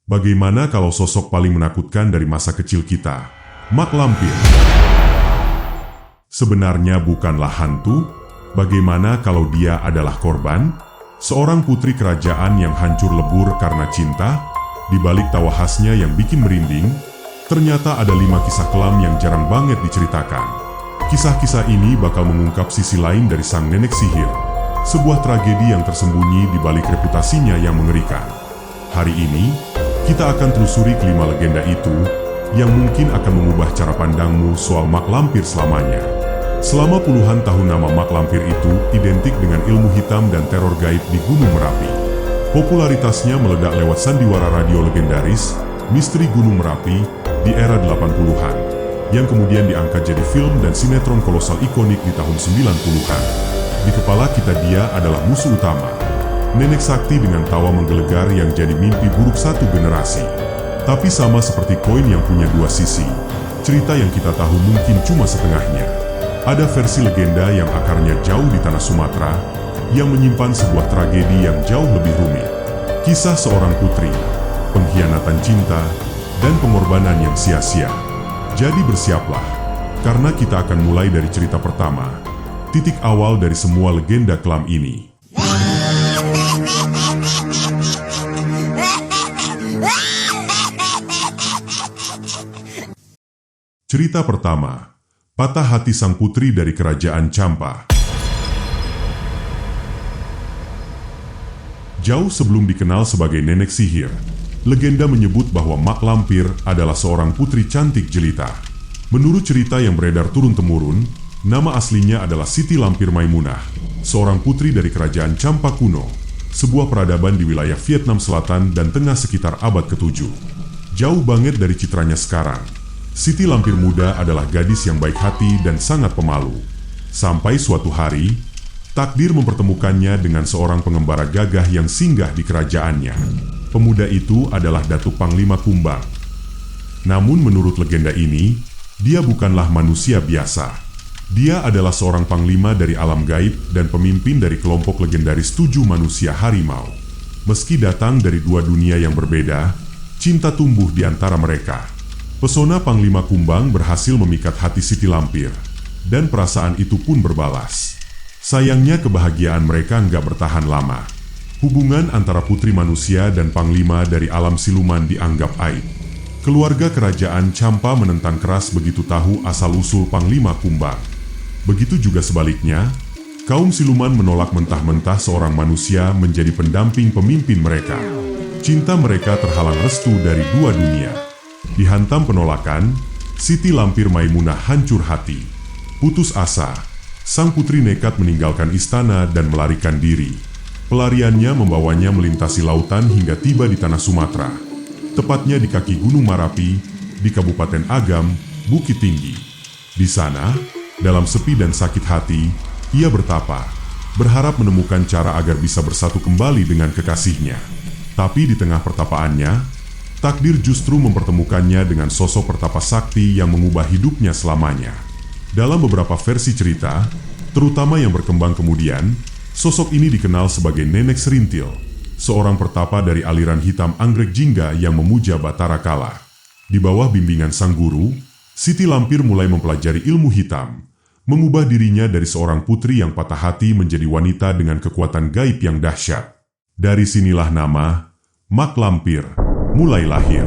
Bagaimana kalau sosok paling menakutkan dari masa kecil kita, Mak Lampir? Sebenarnya bukanlah hantu. Bagaimana kalau dia adalah korban? Seorang putri kerajaan yang hancur lebur karena cinta. Di balik tawa khasnya yang bikin merinding, ternyata ada 5 kisah kelam yang jarang banget diceritakan. Kisah-kisah ini bakal mengungkap sisi lain dari sang nenek sihir, sebuah tragedi yang tersembunyi di balik reputasinya yang mengerikan. Hari ini, kita akan telusuri kelima legenda itu, yang mungkin akan mengubah cara pandangmu soal Mak Lampir selamanya. Selama puluhan tahun nama Mak Lampir itu identik dengan ilmu hitam dan teror gaib di Gunung Merapi. Popularitasnya meledak lewat sandiwara radio legendaris, Misteri Gunung Merapi, di era 80-an, yang kemudian diangkat jadi film dan sinetron kolosal ikonik di tahun 90-an. Di kepala kita dia adalah musuh utama, nenek sakti dengan tawa menggelegar yang jadi mimpi buruk satu generasi. Tapi sama seperti koin yang punya 2 sisi, cerita yang kita tahu mungkin cuma setengahnya. Ada versi legenda yang akarnya jauh di tanah Sumatera, yang menyimpan sebuah tragedi yang jauh lebih rumit. Kisah seorang putri, pengkhianatan cinta, dan pengorbanan yang sia-sia. Jadi bersiaplah, karena kita akan mulai dari cerita pertama, titik awal dari semua legenda kelam ini. Cerita pertama, patah hati sang putri dari kerajaan Champa. Jauh sebelum dikenal sebagai nenek sihir, legenda menyebut bahwa Mak Lampir adalah seorang putri cantik jelita. Menurut cerita yang beredar turun-temurun, nama aslinya adalah Siti Lampir Maimunah, seorang putri dari kerajaan Champa kuno, sebuah peradaban di wilayah Vietnam Selatan dan Tengah sekitar abad ke-7. Jauh banget dari citranya sekarang, Siti Lampir muda adalah gadis yang baik hati dan sangat pemalu. Sampai suatu hari, takdir mempertemukannya dengan seorang pengembara gagah yang singgah di kerajaannya. Pemuda itu adalah Datuk Panglima Kumbang. Namun menurut legenda ini, dia bukanlah manusia biasa. Dia adalah seorang panglima dari alam gaib dan pemimpin dari kelompok legendaris 7 manusia harimau. Meski datang dari 2 dunia yang berbeda, cinta tumbuh di antara mereka. Pesona Panglima Kumbang berhasil memikat hati Siti Lampir, dan perasaan itu pun berbalas. Sayangnya kebahagiaan mereka nggak bertahan lama. Hubungan antara putri manusia dan panglima dari alam siluman dianggap aib. Keluarga kerajaan Champa menentang keras begitu tahu asal-usul Panglima Kumbang. Begitu juga sebaliknya, kaum siluman menolak mentah-mentah seorang manusia menjadi pendamping pemimpin mereka. Cinta mereka terhalang restu dari 2 dunia. Dihantam penolakan, Siti Lampir Maimunah hancur hati. Putus asa, sang putri nekat meninggalkan istana dan melarikan diri. Pelariannya membawanya melintasi lautan hingga tiba di tanah Sumatera. Tepatnya di kaki Gunung Marapi, di Kabupaten Agam, Bukit Tinggi. Di sana, dalam sepi dan sakit hati, ia bertapa, berharap menemukan cara agar bisa bersatu kembali dengan kekasihnya. Tapi di tengah pertapaannya, takdir justru mempertemukannya dengan sosok pertapa sakti yang mengubah hidupnya selamanya. Dalam beberapa versi cerita, terutama yang berkembang kemudian, sosok ini dikenal sebagai Nenek Serintil, seorang pertapa dari aliran hitam anggrek jingga yang memuja Batara Kala. Di bawah bimbingan sang guru, Siti Lampir mulai mempelajari ilmu hitam, mengubah dirinya dari seorang putri yang patah hati menjadi wanita dengan kekuatan gaib yang dahsyat. Dari sinilah nama Mak Lampir mulai lahir.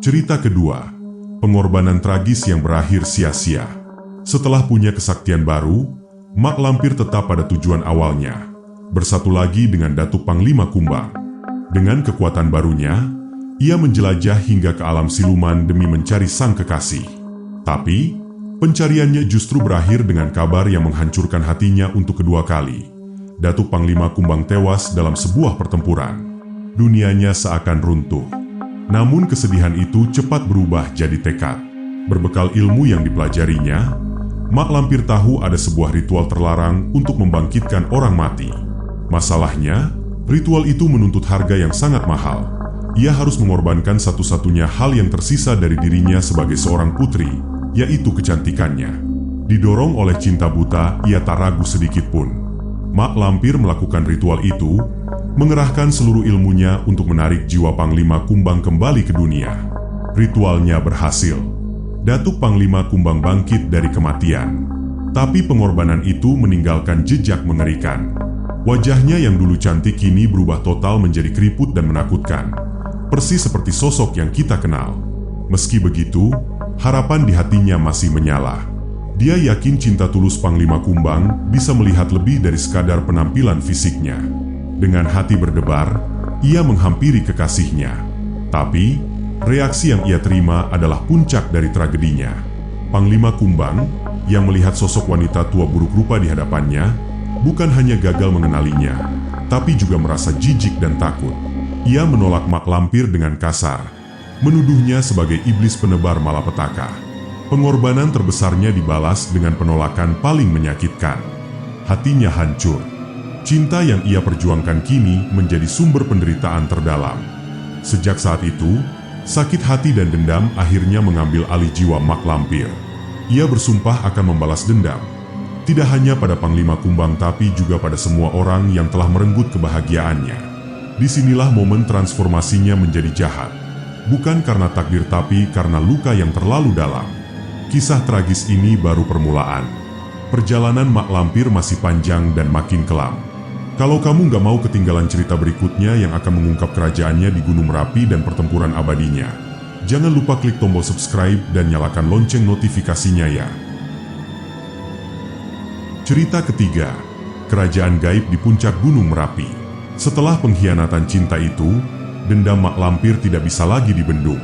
Cerita kedua, pengorbanan tragis yang berakhir sia-sia. Setelah punya kesaktian baru, Mak Lampir tetap pada tujuan awalnya, bersatu lagi dengan Datuk Panglima Kumbang. Dengan kekuatan barunya, ia menjelajah hingga ke alam siluman demi mencari sang kekasih. Tapi pencariannya justru berakhir dengan kabar yang menghancurkan hatinya untuk kedua kali. Datuk Panglima Kumbang tewas dalam sebuah pertempuran. Dunianya seakan runtuh. Namun kesedihan itu cepat berubah jadi tekad. Berbekal ilmu yang dipelajarinya, Mak Lampir tahu ada sebuah ritual terlarang untuk membangkitkan orang mati. Masalahnya, ritual itu menuntut harga yang sangat mahal. Ia harus mengorbankan satu-satunya hal yang tersisa dari dirinya sebagai seorang putri, yaitu kecantikannya. Didorong oleh cinta buta, ia tak ragu sedikit pun. Mak Lampir melakukan ritual itu, mengerahkan seluruh ilmunya untuk menarik jiwa Panglima Kumbang kembali ke dunia. Ritualnya berhasil. Datuk Panglima Kumbang bangkit dari kematian. Tapi pengorbanan itu meninggalkan jejak mengerikan. Wajahnya yang dulu cantik kini berubah total menjadi keriput dan menakutkan. Persis seperti sosok yang kita kenal. Meski begitu, harapan di hatinya masih menyala. Dia yakin cinta tulus Panglima Kumbang bisa melihat lebih dari sekadar penampilan fisiknya. Dengan hati berdebar, ia menghampiri kekasihnya. Tapi, reaksi yang ia terima adalah puncak dari tragedinya. Panglima Kumbang, yang melihat sosok wanita tua buruk rupa di hadapannya, bukan hanya gagal mengenalinya, tapi juga merasa jijik dan takut. Ia menolak Mak Lampir dengan kasar, menuduhnya sebagai iblis penebar malapetaka. Pengorbanan terbesarnya dibalas dengan penolakan paling menyakitkan. Hatinya hancur. Cinta yang ia perjuangkan kini menjadi sumber penderitaan terdalam. Sejak saat itu, sakit hati dan dendam akhirnya mengambil alih jiwa Mak Lampir. Ia bersumpah akan membalas dendam. Tidak hanya pada Panglima Kumbang tapi juga pada semua orang yang telah merenggut kebahagiaannya. Disinilah momen transformasinya menjadi jahat. Bukan karena takdir tapi karena luka yang terlalu dalam. Kisah tragis ini baru permulaan. Perjalanan Mak Lampir masih panjang dan makin kelam. Kalau kamu nggak mau ketinggalan cerita berikutnya yang akan mengungkap kerajaannya di Gunung Merapi dan pertempuran abadinya, jangan lupa klik tombol subscribe dan nyalakan lonceng notifikasinya ya. Cerita ketiga, Kerajaan Gaib di Puncak Gunung Merapi. Setelah pengkhianatan cinta itu, dendam Mak Lampir tidak bisa lagi dibendung.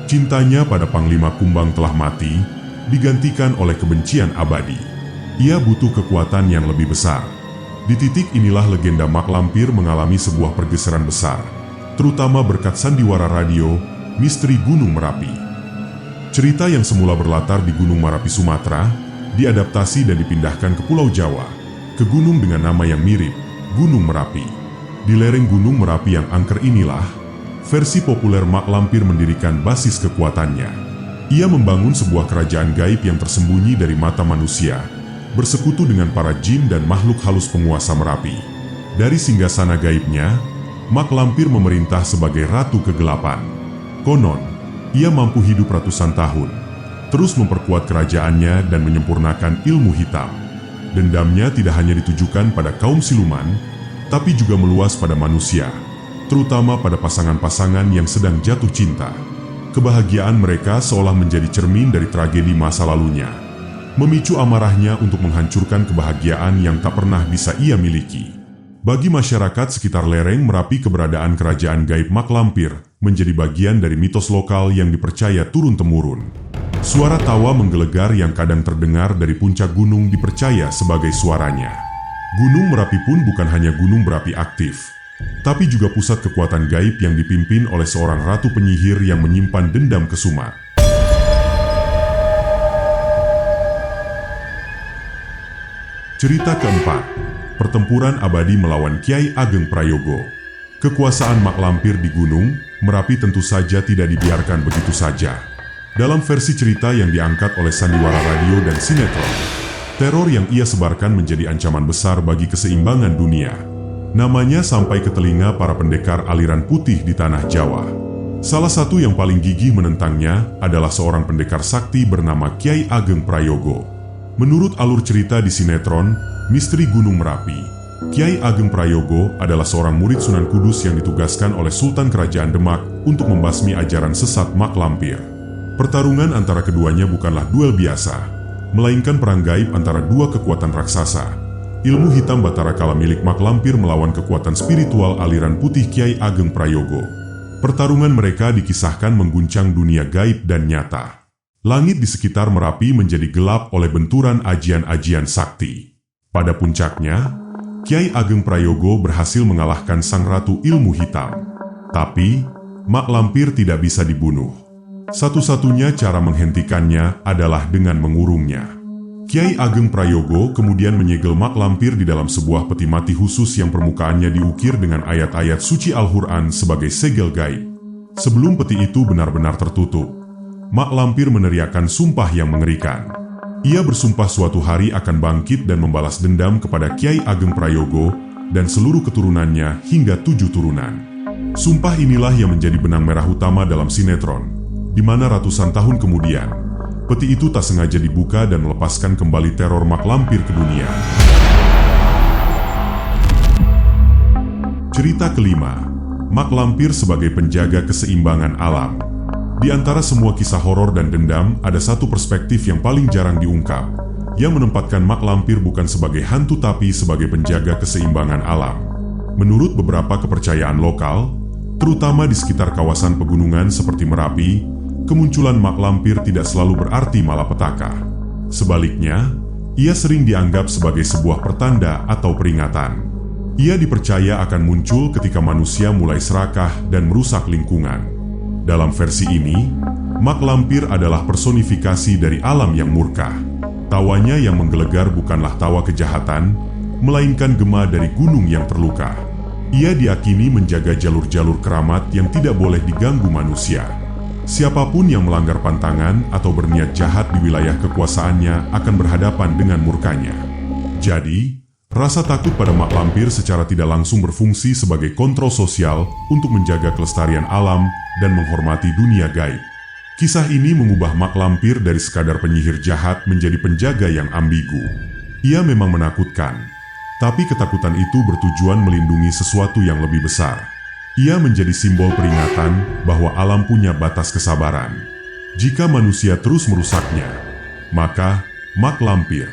Cintanya pada Panglima Kumbang telah mati, digantikan oleh kebencian abadi. Ia butuh kekuatan yang lebih besar. Di titik inilah legenda Mak Lampir mengalami sebuah pergeseran besar, terutama berkat sandiwara radio, Misteri Gunung Merapi. Cerita yang semula berlatar di Gunung Merapi, Sumatera, diadaptasi dan dipindahkan ke Pulau Jawa, ke gunung dengan nama yang mirip, Gunung Merapi. Di lereng Gunung Merapi yang angker inilah, versi populer Mak Lampir mendirikan basis kekuatannya. Ia membangun sebuah kerajaan gaib yang tersembunyi dari mata manusia, bersekutu dengan para jin dan makhluk halus penguasa Merapi. Dari singgasana gaibnya, Mak Lampir memerintah sebagai Ratu Kegelapan. Konon, ia mampu hidup ratusan tahun, terus memperkuat kerajaannya dan menyempurnakan ilmu hitam. Dendamnya tidak hanya ditujukan pada kaum siluman, tapi juga meluas pada manusia, terutama pada pasangan-pasangan yang sedang jatuh cinta. Kebahagiaan mereka seolah menjadi cermin dari tragedi masa lalunya, memicu amarahnya untuk menghancurkan kebahagiaan yang tak pernah bisa ia miliki. Bagi masyarakat sekitar lereng Merapi, keberadaan kerajaan gaib Mak Lampir menjadi bagian dari mitos lokal yang dipercaya turun-temurun. Suara tawa menggelegar yang kadang terdengar dari puncak gunung dipercaya sebagai suaranya. Gunung Merapi pun bukan hanya gunung berapi aktif, tapi juga pusat kekuatan gaib yang dipimpin oleh seorang ratu penyihir yang menyimpan dendam kesumat. Cerita keempat, pertempuran abadi melawan Kiai Ageng Prayogo. Kekuasaan Mak Lampir di Gunung Merapi tentu saja tidak dibiarkan begitu saja. Dalam versi cerita yang diangkat oleh sandiwara radio dan sinetron, teror yang ia sebarkan menjadi ancaman besar bagi keseimbangan dunia. Namanya sampai ke telinga para pendekar aliran putih di tanah Jawa. Salah satu yang paling gigih menentangnya adalah seorang pendekar sakti bernama Kiai Ageng Prayogo. Menurut alur cerita di sinetron Misteri Gunung Merapi, Kiai Ageng Prayogo adalah seorang murid Sunan Kudus yang ditugaskan oleh Sultan Kerajaan Demak untuk membasmi ajaran sesat Mak Lampir. Pertarungan antara keduanya bukanlah duel biasa, melainkan perang gaib antara dua kekuatan raksasa. Ilmu hitam Batara Kala milik Mak Lampir melawan kekuatan spiritual aliran putih Kiai Ageng Prayogo. Pertarungan mereka dikisahkan mengguncang dunia gaib dan nyata. Langit di sekitar Merapi menjadi gelap oleh benturan ajian-ajian sakti. Pada puncaknya, Kiai Ageng Prayogo berhasil mengalahkan sang ratu ilmu hitam. Tapi, Mak Lampir tidak bisa dibunuh. Satu-satunya cara menghentikannya adalah dengan mengurungnya. Kiai Ageng Prayogo kemudian menyegel Mak Lampir di dalam sebuah peti mati khusus yang permukaannya diukir dengan ayat-ayat suci Al-Quran sebagai segel gaib. Sebelum peti itu benar-benar tertutup, Mak Lampir meneriakkan sumpah yang mengerikan. Ia bersumpah suatu hari akan bangkit dan membalas dendam kepada Kyai Ageng Prayogo dan seluruh keturunannya hingga 7 turunan. Sumpah inilah yang menjadi benang merah utama dalam sinetron, di mana ratusan tahun kemudian, peti itu tak sengaja dibuka dan melepaskan kembali teror mak lampir ke dunia. Cerita kelima, mak lampir sebagai penjaga keseimbangan alam. Di antara semua kisah horor dan dendam, ada satu perspektif yang paling jarang diungkap, yang menempatkan mak lampir bukan sebagai hantu tapi sebagai penjaga keseimbangan alam. Menurut beberapa kepercayaan lokal, terutama di sekitar kawasan pegunungan seperti Merapi, kemunculan mak lampir tidak selalu berarti malapetaka. Sebaliknya, ia sering dianggap sebagai sebuah pertanda atau peringatan. Ia dipercaya akan muncul ketika manusia mulai serakah dan merusak lingkungan. Dalam versi ini, mak lampir adalah personifikasi dari alam yang murka. Tawanya yang menggelegar bukanlah tawa kejahatan, melainkan gema dari gunung yang terluka. Ia diyakini menjaga jalur-jalur keramat yang tidak boleh diganggu manusia. Siapapun yang melanggar pantangan atau berniat jahat di wilayah kekuasaannya akan berhadapan dengan murkanya. Jadi, rasa takut pada mak lampir secara tidak langsung berfungsi sebagai kontrol sosial untuk menjaga kelestarian alam dan menghormati dunia gaib. Kisah ini mengubah mak lampir dari sekadar penyihir jahat menjadi penjaga yang ambigu. Ia memang menakutkan, tapi ketakutan itu bertujuan melindungi sesuatu yang lebih besar. Ia menjadi simbol peringatan bahwa alam punya batas kesabaran. Jika manusia terus merusaknya, maka mak lampir,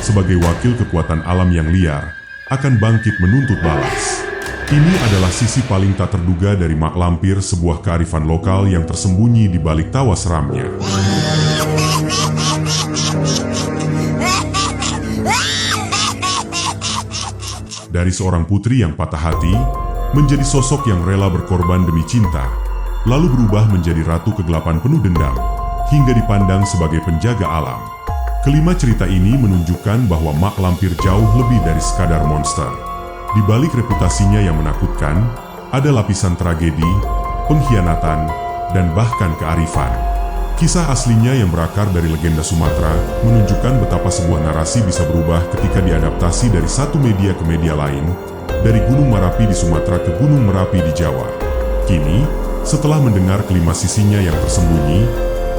sebagai wakil kekuatan alam yang liar, akan bangkit menuntut balas. Ini adalah sisi paling tak terduga dari mak lampir, sebuah kearifan lokal yang tersembunyi di balik tawa seramnya. Dari seorang putri yang patah hati, menjadi sosok yang rela berkorban demi cinta, lalu berubah menjadi ratu kegelapan penuh dendam, hingga dipandang sebagai penjaga alam. Kelima cerita ini menunjukkan bahwa mak lampir jauh lebih dari sekadar monster. Di balik reputasinya yang menakutkan, ada lapisan tragedi, pengkhianatan, dan bahkan kearifan. Kisah aslinya yang berakar dari legenda Sumatera menunjukkan betapa sebuah narasi bisa berubah ketika diadaptasi dari satu media ke media lain, dari Gunung Merapi di Sumatera ke Gunung Merapi di Jawa. Kini, setelah mendengar kelima sisinya yang tersembunyi,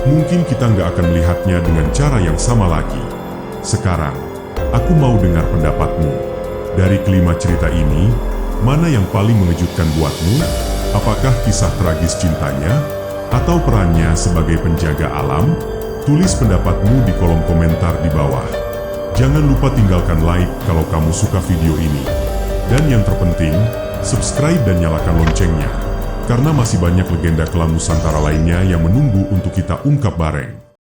mungkin kita nggak akan melihatnya dengan cara yang sama lagi. Sekarang, aku mau dengar pendapatmu. Dari kelima cerita ini, mana yang paling mengejutkan buatmu? Apakah kisah tragis cintanya? Atau perannya sebagai penjaga alam? Tulis pendapatmu di kolom komentar di bawah. Jangan lupa tinggalkan like kalau kamu suka video ini. Dan yang terpenting, subscribe dan nyalakan loncengnya. Karena masih banyak legenda kelam Nusantara lainnya yang menunggu untuk kita ungkap bareng.